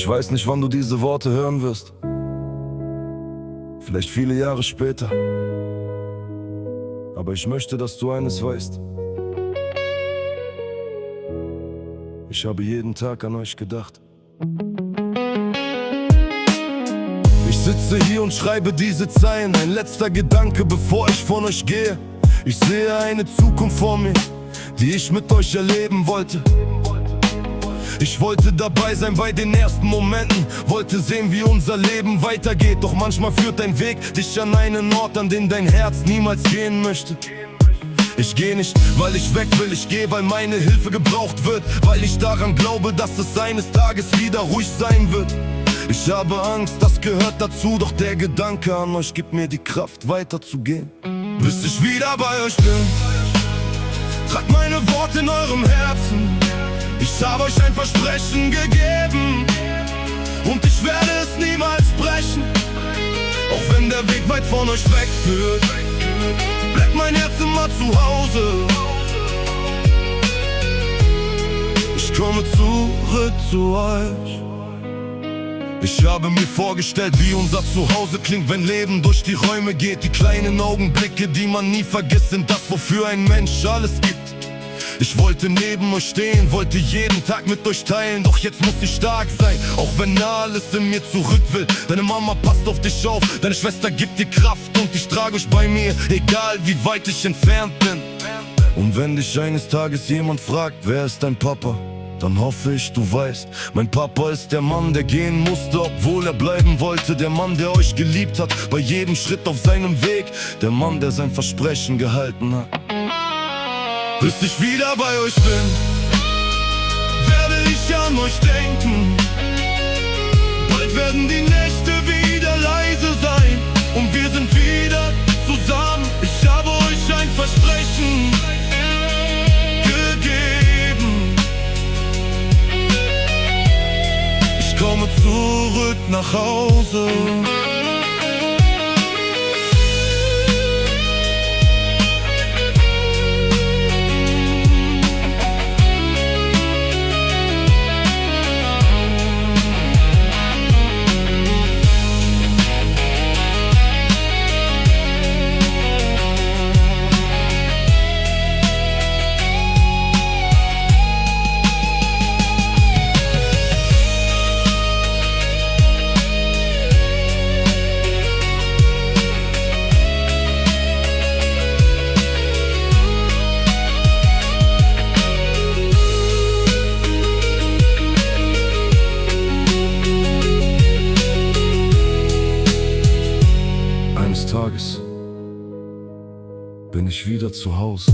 Ich weiß nicht, wann du diese Worte hören wirst. Vielleicht viele Jahre später. Aber ich möchte, dass du eines weißt. Ich habe jeden Tag an euch gedacht. Ich sitze hier und schreibe diese Zeilen, ein letzter Gedanke, bevor ich von euch gehe. Ich sehe eine Zukunft vor mir, die ich mit euch erleben wollte. Ich wollte dabei sein bei den ersten Momenten, wollte sehen, wie unser Leben weitergeht. Doch manchmal führt dein Weg dich an einen Ort, an den dein Herz niemals gehen möchte. Ich geh nicht, weil ich weg will, ich geh, weil meine Hilfe gebraucht wird, weil ich daran glaube, dass es eines Tages wieder ruhig sein wird. Ich habe Angst, das gehört dazu, doch der Gedanke an euch gibt mir die Kraft, weiterzugehen. Bis ich wieder bei euch bin, tragt meine Worte in eurem Herzen. Ich habe euch ein Versprechen gegeben und ich werde es niemals brechen. Auch wenn der Weg weit von euch wegführt, bleibt mein Herz immer zu Hause. Ich komme zurück zu euch. Ich habe mir vorgestellt, wie unser Zuhause klingt, wenn Leben durch die Räume geht. Die kleinen Augenblicke, die man nie vergisst, sind das, wofür ein Mensch alles gibt. Ich wollte neben euch stehen, wollte jeden Tag mit euch teilen. Doch jetzt muss ich stark sein, auch wenn alles in mir zurück will. Deine Mama passt auf dich auf, deine Schwester gibt dir Kraft und ich trage euch bei mir, egal wie weit ich entfernt bin. Und wenn dich eines Tages jemand fragt, wer ist dein Papa? Dann hoffe ich, du weißt, mein Papa ist der Mann, der gehen musste, obwohl er bleiben wollte. Der Mann, der euch geliebt hat, bei jedem Schritt auf seinem Weg. Der Mann, der sein Versprechen gehalten hat. Bis ich wieder bei euch bin, werde ich an euch denken. Bald werden die Nächte wieder leise sein und wir sind wieder zusammen. Ich habe euch ein Versprechen gegeben. Ich komme zurück nach Hause. Eines Tages bin ich wieder zu Hause.